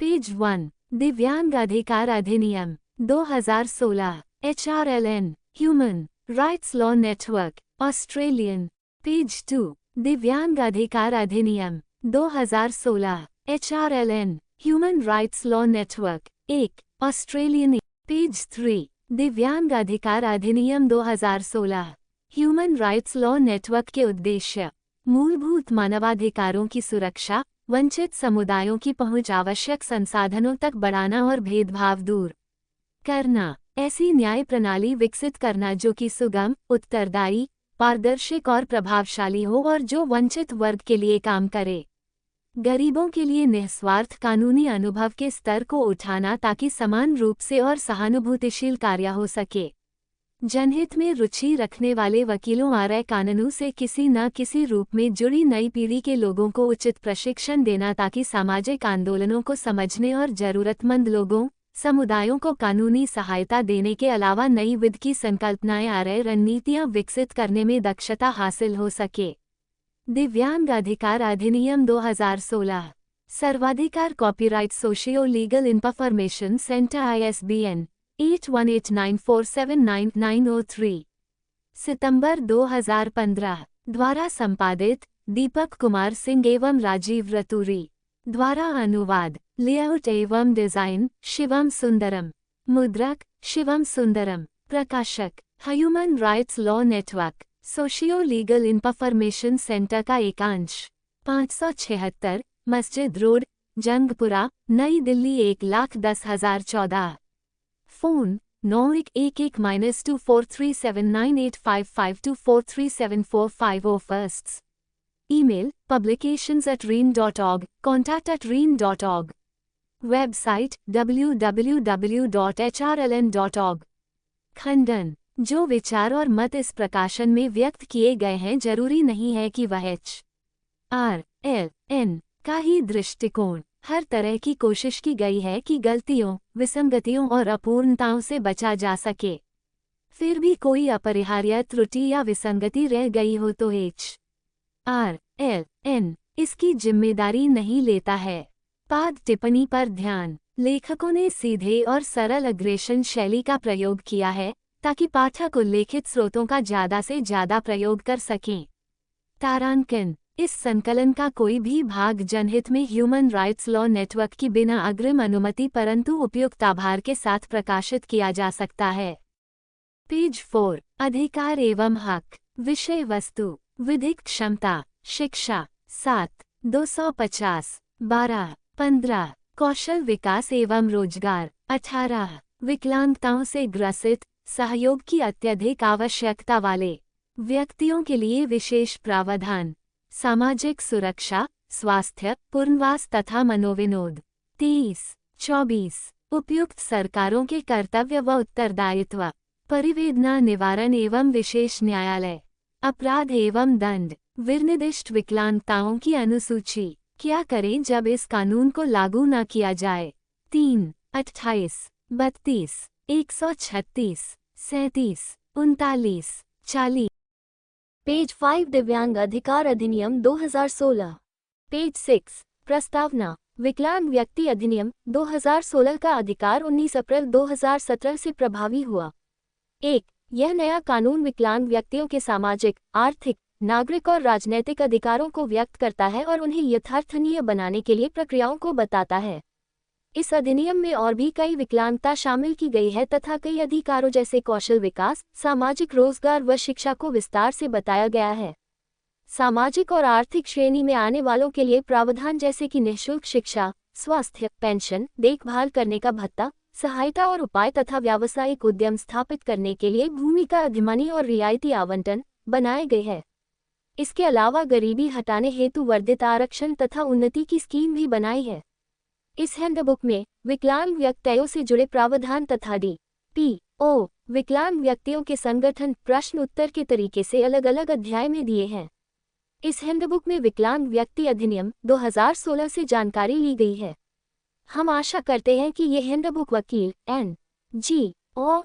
Page 1, दिव्यांग अधिकार अधिनियम 2016, HRLN, human rights law network, Australian. Page 2, दिव्यांग अधिकार अधिनियम 2016, HRLN, human rights law network, 1, Australian. Page 3, दिव्यांग अधिकार अधिनियम 2016, ह्यूमन राइट्स लॉ नेटवर्क के उद्देश्य: मूलभूत मानवाधिकारों की सुरक्षा, वंचित समुदायों की पहुंच, आवश्यक संसाधनों तक बढ़ाना और भेदभाव दूर करना। ऐसी न्याय प्रणाली विकसित करना जो कि सुगम, उत्तरदायी, पारदर्शी और प्रभावशाली हो और जो वंचित वर्ग के लिए काम करे। गरीबों के लिए निस्वार्थ कानूनी अनुभव के स्तर को उठाना ताकि समान रूप से और सहानुभूतिशील कार्य हो सके। जनहित में रुचि रखने वाले वकीलों और कानूनों से किसी न किसी रूप में जुड़ी नई पीढ़ी के लोगों को उचित प्रशिक्षण देना ताकि सामाजिक आंदोलनों को समझने और जरूरतमंद लोगों, समुदायों को कानूनी सहायता देने के अलावा नई विधि की संकल्पनाएं और रणनीतियां विकसित करने में दक्षता हासिल हो सके। दिव्यांग अधिकार अधिनियम 2016, सर्वाधिकार copyright socio legal information centre ISBN 8189479903, सितंबर 2015, द्वारा संपादित दीपक कुमार सिंह एवं राजीव रतूरी, द्वारा अनुवाद, लेआउट एवं डिजाइन शिवम सुंदरम, मुद्रक शिवम सुंदरम, प्रकाशक human rights law network, socio legal information centre का एकांश, 576 मस्जिद रोड, जंगपुरा, नई Delhi 1,10,014। Phone 9113798552437435 firsts. Email publications@reen.org, contact@reen.org। Website www.hrln.org। खंडन: जो विचार और मत इस प्रकाशन में व्यक्त किए गए हैं जरूरी नहीं है कि वह HRLN का ही दृष्टिकोण। हर तरह की कोशिश की गई है कि गलतियों, विसंगतियों और अपूर्णताओं से बचा जा सके। फिर भी कोई अपरिहार्य त्रुटि या विसंगति रह गई हो तो HRLN इसकी जिम्मेदारी नहीं लेता है। पाद टिप्पणी पर ध्यान: लेखकों ने सीधे और सरल अग्रेषण शैली का प्रयोग किया है ताकि पाठक उल्लेखित स्रोतों का ज्यादा से ज्यादा प्रयोग कर सकें। तारांकन: इस संकलन का कोई भी भाग जनहित में ह्यूमन राइट्स लॉ नेटवर्क की बिना अग्रिम अनुमति परंतु उपयुक्त आभार के साथ प्रकाशित किया जा सकता है। पेज 4, अधिकार एवं हक। विषय वस्तु: विधिक क्षमता, शिक्षा 7, 250, 12, 15, कौशल विकास एवं रोजगार 18, विकलांगताओं से ग्रसित, सहयोग की अत्यधिक आवश्यकता वाले व्यक्तियों के लिए विशेष प्रावधान, सामाजिक सुरक्षा, स्वास्थ्य, पुनर्वास तथा मनोविनोद 23, 24, उपयुक्त सरकारों के कर्तव्य व उत्तरदायित्व, परिवेदना निवारण एवं विशेष न्यायालय, अपराध एवं दंड, विनिर्दिष्ट विकलांगताओं की अनुसूची, क्या करें जब इस कानून को लागू न किया जाए 3, 28, 32, 136, 37, 39, 40। पेज 5, दिव्यांग अधिकार अधिनियम 2016। पेज 6, प्रस्तावना। विकलांग व्यक्ति अधिनियम 2016 का अधिकार 19 अप्रैल 2017 से प्रभावी हुआ। 1. यह नया कानून विकलांग व्यक्तियों के सामाजिक, आर्थिक, नागरिक और राजनैतिक अधिकारों को व्यक्त करता है और उन्हें यथार्थनीय बनाने के लिए प्रक्रियाओं को बताता है। इस अधिनियम में और भी कई विकलांगता शामिल की गई है तथा कई अधिकारों जैसे कौशल विकास, सामाजिक रोजगार व शिक्षा को विस्तार से बताया गया है। सामाजिक और आर्थिक श्रेणी में आने वालों के लिए प्रावधान जैसे कि निःशुल्क शिक्षा, स्वास्थ्य, पेंशन, देखभाल करने का भत्ता, सहायता और उपाय तथा व्यावसायिक उद्यम स्थापित करने के लिए भूमि का अधिमानी और रियायती आवंटन बनाए गए हैं। इसके अलावा गरीबी हटाने हेतु वर्धित आरक्षण तथा उन्नति की स्कीम भी बनाई है। इस हैंडबुक में विकलांग व्यक्तियों से जुड़े प्रावधान तथा DPO विकलांग व्यक्तियों के संगठन प्रश्न उत्तर के तरीके से अलग अलग अध्याय में दिए हैं। इस हैंडबुक में विकलांग व्यक्ति अधिनियम 2016 से जानकारी ली गई है। हम आशा करते हैं कि यह हैंडबुक वकील NGO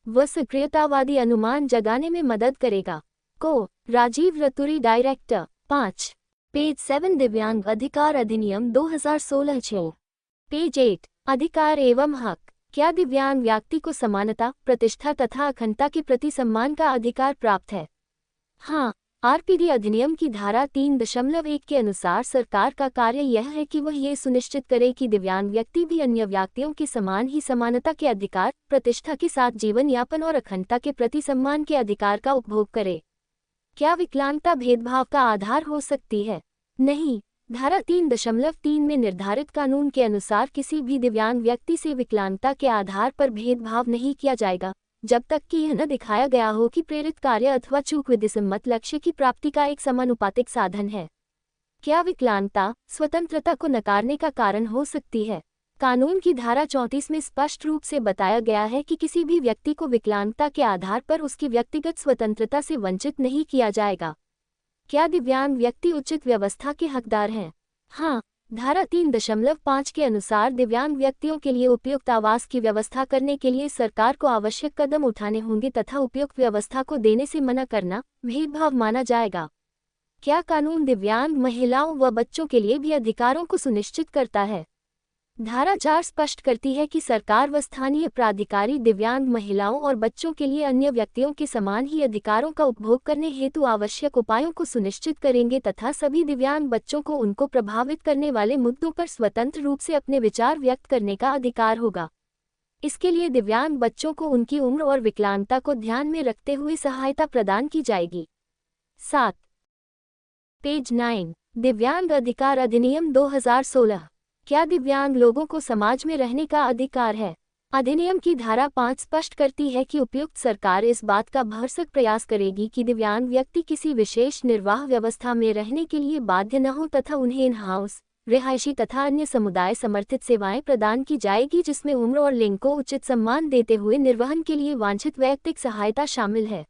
व सक्रियतावादी अनुमान जगाने में मदद करेगा। राजीव रतूरी, डायरेक्टर 5। पेज 7 दिव्यांग अधिकार अधिनियम 2016 6। पेज 8 अधिकार एवं हक। क्या दिव्यांग व्यक्ति को समानता, प्रतिष्ठा तथा अखंडता के प्रति सम्मान का अधिकार प्राप्त है? हाँ। आरपीडी अधिनियम की धारा 3.1 के अनुसार सरकार का कार्य यह है कि वह ये सुनिश्चित करे कि दिव्यांग व्यक्ति भी अन्य व्यक्तियों के समान ही समानता के अधिकार, प्रतिष्ठा के साथ जीवन यापन और अखंडता के प्रति सम्मान के अधिकार का उपभोग करे। क्या विकलांगता भेदभाव का आधार हो सकती है? नहीं। धारा 3.3 में निर्धारित कानून के अनुसार किसी भी दिव्यांग व्यक्ति से विकलांगता के आधार पर भेदभाव नहीं किया जाएगा, जब तक कि यह न दिखाया गया हो कि प्रेरित कार्य अथवा चूक विधिसम्मत लक्ष्य की प्राप्ति का एक समानुपातिक साधन है। क्या विकलांगता स्वतंत्रता को नकारने का कारण हो सकती है? कानून की धारा 34 में स्पष्ट रूप से बताया गया है कि किसी भी व्यक्ति को विकलांगता के आधार पर उसकी व्यक्तिगत स्वतंत्रता से वंचित नहीं किया जाएगा। क्या दिव्यांग व्यक्ति उचित व्यवस्था के हकदार हैं? हाँ। धारा 3.5 के अनुसार दिव्यांग व्यक्तियों के लिए उपयुक्त आवास की व्यवस्था करने के लिए सरकार को आवश्यक कदम उठाने होंगे तथा उपयुक्त व्यवस्था को देने से मना करना भेदभाव माना जाएगा। क्या कानून दिव्यांग महिलाओं व बच्चों के लिए भी अधिकारों को सुनिश्चित करता है? धारा 4 स्पष्ट करती है कि सरकार व स्थानीय प्राधिकारी दिव्यांग महिलाओं और बच्चों के लिए अन्य व्यक्तियों के समान ही अधिकारों का उपभोग करने हेतु आवश्यक उपायों को सुनिश्चित करेंगे तथा सभी दिव्यांग बच्चों को उनको प्रभावित करने वाले मुद्दों पर स्वतंत्र रूप से अपने विचार व्यक्त करने का अधिकार होगा। इसके लिए दिव्यांग बच्चों को उनकी उम्र और विकलांगता को ध्यान में रखते हुए सहायता प्रदान की जाएगी। 7। पेज 9 दिव्यांग अधिकार अधिनियम 2016। क्या दिव्यांग लोगों को समाज में रहने का अधिकार है? अधिनियम की धारा 5 स्पष्ट करती है कि उपयुक्त सरकार इस बात का भरसक प्रयास करेगी कि दिव्यांग व्यक्ति किसी विशेष निर्वाह व्यवस्था में रहने के लिए बाध्य न हो तथा उन्हें इन हाउस, रिहायशी तथा अन्य समुदाय समर्थित सेवाएं प्रदान की जाएगी जिसमें उम्र और लिंग को उचित सम्मान देते हुए निर्वहन के लिए वांछित वैयक्तिक सहायता शामिल है।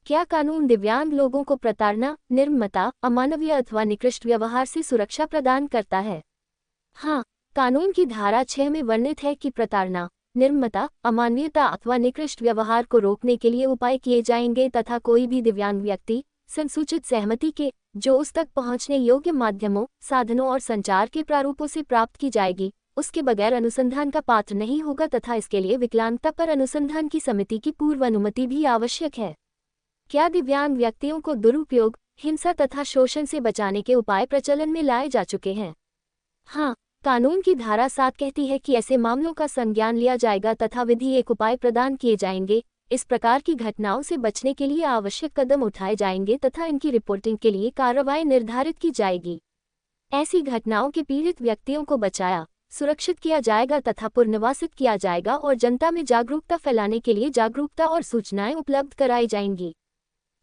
क्या कानून दिव्यांग लोगों को प्रताड़ना, निर्ममता, अमानवीय अथवा निकृष्ट व्यवहार से सुरक्षा प्रदान करता है? हाँ। कानून की धारा 6 में वर्णित है कि प्रताड़ना, निर्ममता, अमानवीयता अथवा निकृष्ट व्यवहार को रोकने के लिए उपाय किए जाएंगे तथा कोई भी दिव्यांग व्यक्ति संसूचित सहमति के जो उस तक पहुंचने योग्य माध्यमों, साधनों और संचार के प्रारूपों से प्राप्त की जाएगी, उसके बगैर अनुसंधान का पात्र नहीं होगा तथा इसके लिए विकलांगता पर अनुसंधान की समिति की पूर्व अनुमति भी आवश्यक है। क्या दिव्यांग व्यक्तियों को दुरुपयोग, हिंसा तथा शोषण से बचाने के उपाय प्रचलन में लाए जा चुके हैं? हाँ। कानून की धारा 7 कहती है कि ऐसे मामलों का संज्ञान लिया जाएगा तथा विधिक उपाय प्रदान किए जाएंगे। इस प्रकार की घटनाओं से बचने के लिए आवश्यक कदम उठाए जाएंगे तथा इनकी रिपोर्टिंग के लिए कार्रवाई निर्धारित की जाएगी। ऐसी घटनाओं के पीड़ित व्यक्तियों को बचाया, सुरक्षित किया जाएगा तथा पुनर्वासित किया जाएगा और जनता में जागरूकता फैलाने के लिए जागरूकता और सूचनाएं उपलब्ध कराई जाएंगी।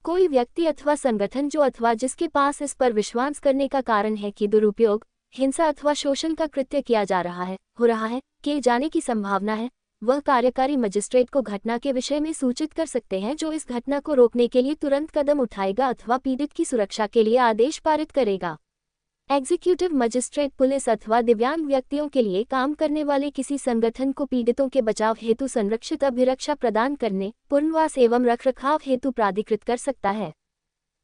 कोई व्यक्ति अथवा संगठन जो अथवा जिसके पास इस पर विश्वास करने का कारण है कि दुरुपयोग, हिंसा अथवा शोषण का कृत्य किया जा रहा है, हो रहा है, किए जाने की संभावना है, वह कार्यकारी मजिस्ट्रेट को घटना के विषय में सूचित कर सकते हैं जो इस घटना को रोकने के लिए तुरंत कदम उठाएगा अथवा पीड़ित की सुरक्षा के लिए आदेश पारित करेगा। एग्जीक्यूटिव मजिस्ट्रेट पुलिस अथवा दिव्यांग व्यक्तियों के लिए काम करने वाले किसी संगठन को पीड़ितों के बचाव हेतु संरक्षित अभिरक्षा प्रदान करने, पुनर्वास एवं रखरखाव हेतु प्राधिकृत कर सकता है।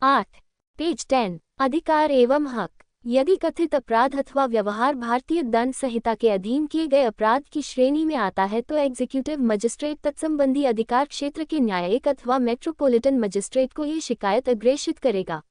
8। पेज 10 अधिकार एवं हक। यदि कथित अपराध अथवा व्यवहार भारतीय दंड संहिता के अधीन किए गए अपराध की श्रेणी में आता है तो एग्जीक्यूटिव मजिस्ट्रेट तत्संबंधी अधिकार क्षेत्र के न्यायिक अथवा मेट्रोपॉलिटन मजिस्ट्रेट को ये शिकायत अग्रेषित करेगा।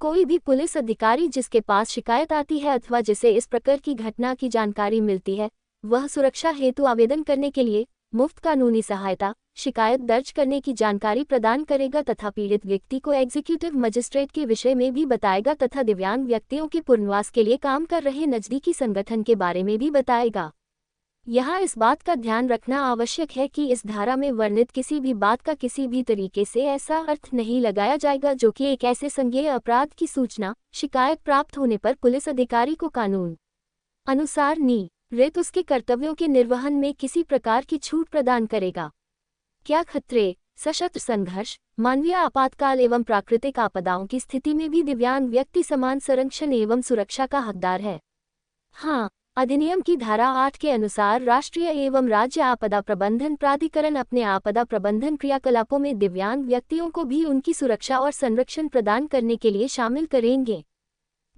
कोई भी पुलिस अधिकारी जिसके पास शिकायत आती है अथवा जिसे इस प्रकार की घटना की जानकारी मिलती है, वह सुरक्षा हेतु आवेदन करने के लिए मुफ्त कानूनी सहायता, शिकायत दर्ज करने की जानकारी प्रदान करेगा तथा पीड़ित व्यक्ति को एग्जीक्यूटिव मजिस्ट्रेट के विषय में भी बताएगा तथा दिव्यांग व्यक्तियों के पुनर्वास के लिए काम कर रहे नजदीकी संगठन के बारे में भी बताएगा। यहाँ इस बात का ध्यान रखना आवश्यक है कि इस धारा में वर्णित किसी भी बात का किसी भी तरीके से ऐसा अर्थ नहीं लगाया जाएगा जो कि एक ऐसे संज्ञेय अपराध की सूचना, शिकायत प्राप्त होने पर पुलिस अधिकारी को कानून अनुसार नियत उसके कर्तव्यों के निर्वहन में किसी प्रकार की छूट प्रदान करेगा। क्या खतरे, सशस्त्र संघर्ष, मानवीय आपातकाल एवं प्राकृतिक आपदाओं की स्थिति में भी दिव्यांग व्यक्ति समान संरक्षण एवं सुरक्षा का हकदार है? हाँ। अधिनियम की धारा 8 के अनुसार राष्ट्रीय एवं राज्य आपदा प्रबंधन प्राधिकरण अपने आपदा प्रबंधन क्रियाकलापों में दिव्यांग व्यक्तियों को भी उनकी सुरक्षा और संरक्षण प्रदान करने के लिए शामिल करेंगे।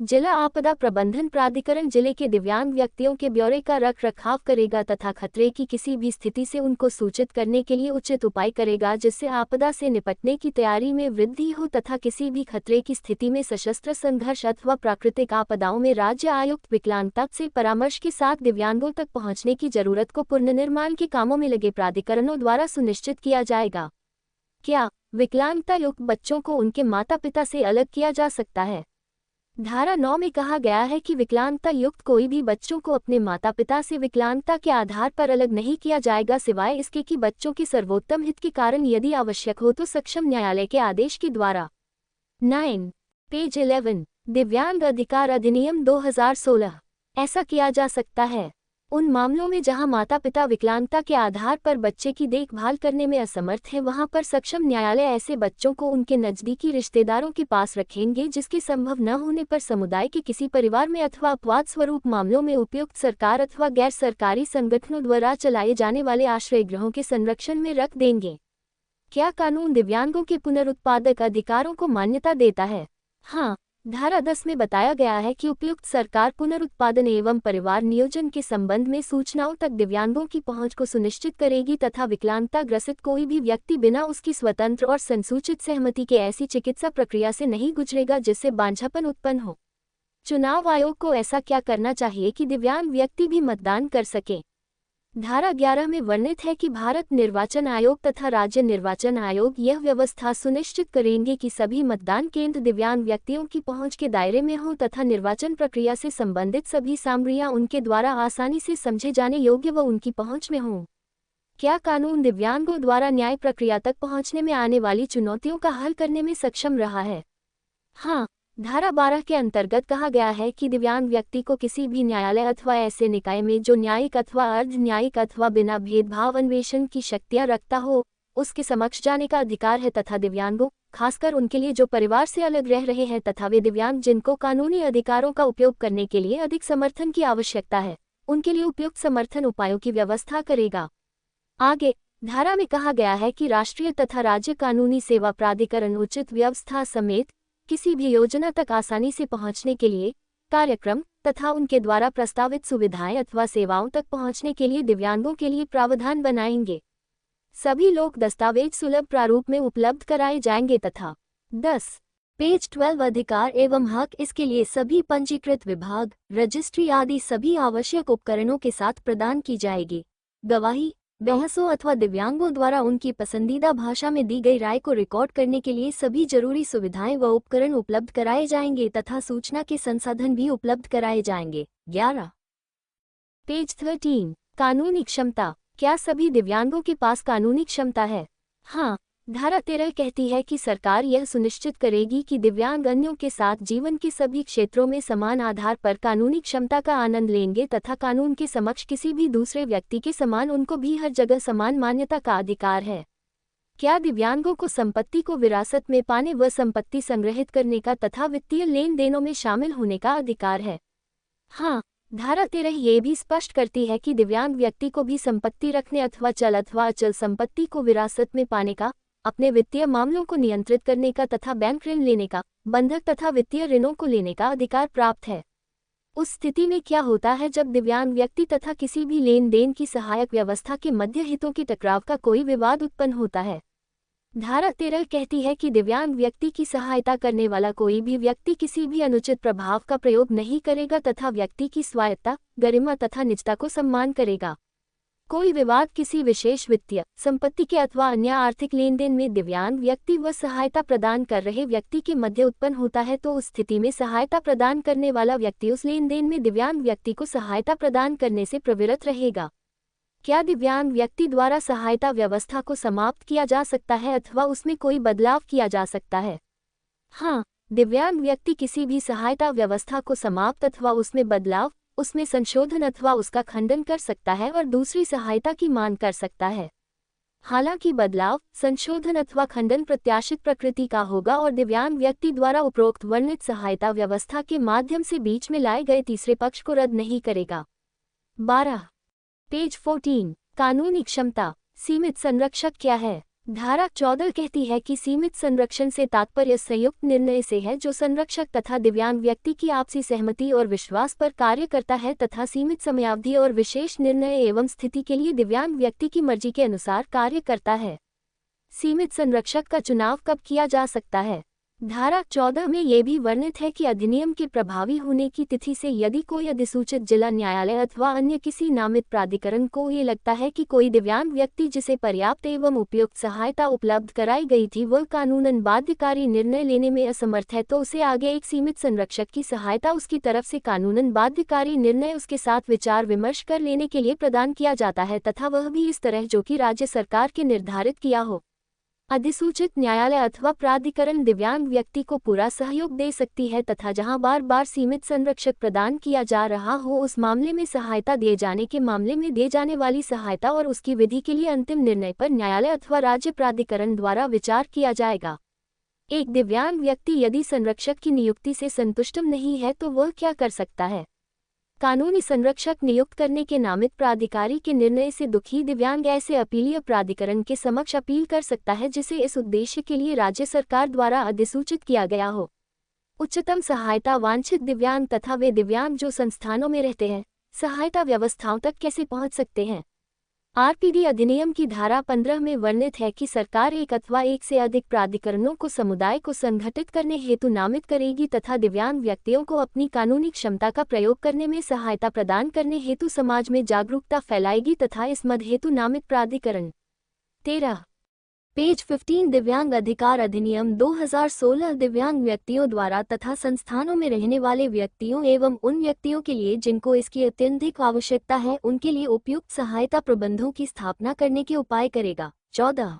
जिला आपदा प्रबंधन प्राधिकरण जिले के दिव्यांग व्यक्तियों के ब्यौरे का रख रखाव करेगा तथा खतरे की किसी भी स्थिति से उनको सूचित करने के लिए उचित उपाय करेगा, जिससे आपदा से निपटने की तैयारी में वृद्धि हो तथा किसी भी खतरे की स्थिति में सशस्त्र संघर्ष अथवा प्राकृतिक आपदाओं में राज्य आयुक्त विकलांगता से परामर्श के साथ दिव्यांगों तक पहुँचने की जरूरत को पुनर्निर्माण के कामों में लगे प्राधिकरणों द्वारा सुनिश्चित किया जाएगा। क्या विकलांगता युक्त बच्चों को उनके माता पिता से अलग किया जा सकता है? धारा 9 में कहा गया है कि विकलांगता युक्त कोई भी बच्चों को अपने माता पिता से विकलांगता के आधार पर अलग नहीं किया जाएगा, सिवाय इसके कि बच्चों के सर्वोत्तम हित के कारण यदि आवश्यक हो तो सक्षम न्यायालय के आदेश के द्वारा। 9 पेज 11 दिव्यांग अधिकार अधिनियम 2016। ऐसा किया जा सकता है उन मामलों में जहां माता पिता विकलांगता के आधार पर बच्चे की देखभाल करने में असमर्थ है, वहां पर सक्षम न्यायालय ऐसे बच्चों को उनके नजदीकी रिश्तेदारों के पास रखेंगे, जिसके संभव न होने पर समुदाय के किसी परिवार में अथवा अपवाद स्वरूप मामलों में उपयुक्त सरकार अथवा गैर सरकारी संगठनों द्वारा चलाए जाने वाले आश्रय गृहों के संरक्षण में रख देंगे। क्या कानून दिव्यांगों के पुनरुत्पादक अधिकारों को मान्यता देता है? हाँ, धारा 10 में बताया गया है कि उपयुक्त सरकार पुनरुत्पादन एवं परिवार नियोजन के संबंध में सूचनाओं तक दिव्यांगों की पहुंच को सुनिश्चित करेगी तथा विकलांगता ग्रसित कोई भी व्यक्ति बिना उसकी स्वतंत्र और संसूचित सहमति के ऐसी चिकित्सा प्रक्रिया से नहीं गुजरेगा जिससे बांझापन उत्पन्न हो। चुनाव आयोग को ऐसा क्या करना चाहिए कि दिव्यांग व्यक्ति भी मतदान कर सके? धारा 11 में वर्णित है कि भारत निर्वाचन आयोग तथा राज्य निर्वाचन आयोग यह व्यवस्था सुनिश्चित करेंगे कि सभी मतदान केंद्र दिव्यांग व्यक्तियों की पहुंच के दायरे में हों तथा निर्वाचन प्रक्रिया से संबंधित सभी सामग्रियां उनके द्वारा आसानी से समझे जाने योग्य व उनकी पहुंच में हों। क्या कानून दिव्यांगों द्वारा न्याय प्रक्रिया तक पहुंचने में आने वाली चुनौतियों का हल करने में सक्षम रहा है? हाँ, धारा 12 के अंतर्गत कहा गया है कि दिव्यांग व्यक्ति को किसी भी न्यायालय अथवा ऐसे निकाय में जो न्यायिक अथवा अर्ध न्यायिक अथवा बिना भेदभाव अन्वेषण की शक्तियां रखता हो, उसके समक्ष जाने का अधिकार है तथा दिव्यांगों, खासकर उनके लिए जो परिवार से अलग रह रहे हैं तथा वे दिव्यांग जिनको कानूनी अधिकारों का उपयोग करने के लिए अधिक समर्थन की आवश्यकता है, उनके लिए उपयुक्त समर्थन उपायों की व्यवस्था करेगा। आगे धारा में कहा गया है कि राष्ट्रीय तथा राज्य कानूनी सेवा प्राधिकरण उचित व्यवस्था समेत किसी भी योजना तक आसानी से पहुंचने के लिए कार्यक्रम तथा उनके द्वारा प्रस्तावित सुविधाएं अथवा सेवाओं तक पहुंचने के लिए दिव्यांगों के लिए प्रावधान बनाएंगे। सभी लोक दस्तावेज सुलभ प्रारूप में उपलब्ध कराए जाएंगे तथा 10 पेज 12 अधिकार एवं हक इसके लिए सभी पंजीकृत विभाग, रजिस्ट्री आदि सभी आवश्यक उपकरणों के साथ प्रदान की जाएगी। गवाही, बहसों अथवा दिव्यांगों द्वारा उनकी पसंदीदा भाषा में दी गई राय को रिकॉर्ड करने के लिए सभी जरूरी सुविधाएं व उपकरण उपलब्ध कराए जाएंगे तथा सूचना के संसाधन भी उपलब्ध कराए जाएंगे। 11 पेज 13 कानूनी क्षमता। क्या सभी दिव्यांगों के पास कानूनी क्षमता है? हाँ, धारा 13 कहती है कि सरकार यह सुनिश्चित करेगी कि दिव्यांग अन्यों के साथ जीवन के सभी क्षेत्रों में समान आधार पर कानूनी क्षमता का आनंद लेंगे तथा कानून के समक्ष किसी भी दूसरे व्यक्ति के समान उनको भी हर जगह समान मान्यता का अधिकार है। क्या दिव्यांगों को संपत्ति को विरासत में पाने व संपत्ति संग्रहित करने का तथा वित्तीय लेन देनों में शामिल होने का अधिकार है? हाँ, धारा 13 ये भी स्पष्ट करती है कि दिव्यांग व्यक्ति को भी संपत्ति रखने अथवा चल अथवा अचल संपत्ति को विरासत में पाने का, अपने वित्तीय मामलों को नियंत्रित करने का तथा बैंक ऋण लेने का, बंधक तथा वित्तीय ऋणों को लेने का अधिकार प्राप्त है। उस स्थिति में क्या होता है जब दिव्यांग व्यक्ति तथा किसी भी लेन देन की सहायक व्यवस्था के मध्य हितों के टकराव का कोई विवाद उत्पन्न होता है? धारा 13 कहती है कि दिव्यांग व्यक्ति की सहायता करने वाला कोई भी व्यक्ति किसी भी अनुचित प्रभाव का प्रयोग नहीं करेगा तथा व्यक्ति की स्वायत्ता, गरिमा तथा निजता को सम्मान करेगा। कोई विवाद किसी विशेष वित्तीय संपत्ति के अथवा अन्य आर्थिक लेन देन में दिव्यांग व्यक्ति व सहायता प्रदान कर रहे व्यक्ति के मध्य उत्पन्न होता है तो उस स्थिति में सहायता प्रदान करने वाला व्यक्ति उस लेन देन में दिव्यांग व्यक्ति को सहायता प्रदान करने से प्रवृत्त रहेगा। क्या दिव्यांग व्यक्ति द्वारा सहायता व्यवस्था को समाप्त किया जा सकता है अथवा उसमें कोई बदलाव किया जा सकता है? हाँ, दिव्यांग व्यक्ति किसी भी सहायता व्यवस्था को समाप्त अथवा उसमें बदलाव, उसमें संशोधन अथवा उसका खंडन कर सकता है और दूसरी सहायता की मांग कर सकता है। हालांकि बदलाव, संशोधन अथवा खंडन प्रत्याशित प्रकृति का होगा और दिव्यांग व्यक्ति द्वारा उपरोक्त वर्णित सहायता व्यवस्था के माध्यम से बीच में लाए गए तीसरे पक्ष को रद्द नहीं करेगा। 12 पेज 14 कानूनी क्षमता। सीमित संरक्षक क्या है? धारा 14 कहती है कि सीमित संरक्षण से तात्पर्य संयुक्त निर्णय से है जो संरक्षक तथा दिव्यांग व्यक्ति की आपसी सहमति और विश्वास पर कार्य करता है तथा सीमित समयावधि और विशेष निर्णय एवं स्थिति के लिए दिव्यांग व्यक्ति की मर्जी के अनुसार कार्य करता है। सीमित संरक्षक का चुनाव कब किया जा सकता है? धारा 14 में ये भी वर्णित है कि अधिनियम के प्रभावी होने की तिथि से यदि कोई अधिसूचित जिला न्यायालय अथवा अन्य किसी नामित प्राधिकरण को ये लगता है कि कोई दिव्यांग व्यक्ति जिसे पर्याप्त एवं उपयुक्त सहायता उपलब्ध कराई गई थी वह कानूनन बाध्यकारी निर्णय लेने में असमर्थ है तो उसे आगे एक सीमित संरक्षक की सहायता उसकी तरफ से कानूनन बाध्यकारी निर्णय उसके साथ विचार विमर्श कर लेने के लिए प्रदान किया जाता है तथा वह भी इस तरह जो कि राज्य सरकार के निर्धारित किया हो। अधिसूचित न्यायालय अथवा प्राधिकरण दिव्यांग व्यक्ति को पूरा सहयोग दे सकती है तथा जहां बार बार सीमित संरक्षक प्रदान किया जा रहा हो उस मामले में सहायता दिए जाने के मामले में दी जाने वाली सहायता और उसकी विधि के लिए अंतिम निर्णय पर न्यायालय अथवा राज्य प्राधिकरण द्वारा विचार किया जाएगा। एक दिव्यांग व्यक्ति यदि संरक्षक की नियुक्ति से संतुष्ट नहीं है तो वह क्या कर सकता है? कानूनी संरक्षक नियुक्त करने के नामित प्राधिकारी के निर्णय से दुखी दिव्यांग ऐसे अपीलीय प्राधिकरण के समक्ष अपील कर सकता है जिसे इस उद्देश्य के लिए राज्य सरकार द्वारा अधिसूचित किया गया हो। उच्चतम सहायता वांछित दिव्यांग तथा वे दिव्यांग जो संस्थानों में रहते हैं सहायता व्यवस्थाओं तक कैसे पहुंच सकते हैं? आरपीडी अधिनियम की धारा 15 में वर्णित है कि सरकार एक अथवा एक से अधिक प्राधिकरणों को समुदाय को संगठित करने हेतु नामित करेगी तथा दिव्यांग व्यक्तियों को अपनी कानूनी क्षमता का प्रयोग करने में सहायता प्रदान करने हेतु समाज में जागरूकता फैलाएगी तथा इस मद हेतु नामित प्राधिकरण। 13 पेज 15 दिव्यांग अधिकार अधिनियम 2016 दिव्यांग व्यक्तियों द्वारा तथा संस्थानों में रहने वाले व्यक्तियों एवं उन व्यक्तियों के लिए जिनको इसकी अत्यधिक आवश्यकता है उनके लिए उपयुक्त सहायता प्रबंधों की स्थापना करने के उपाय करेगा। 14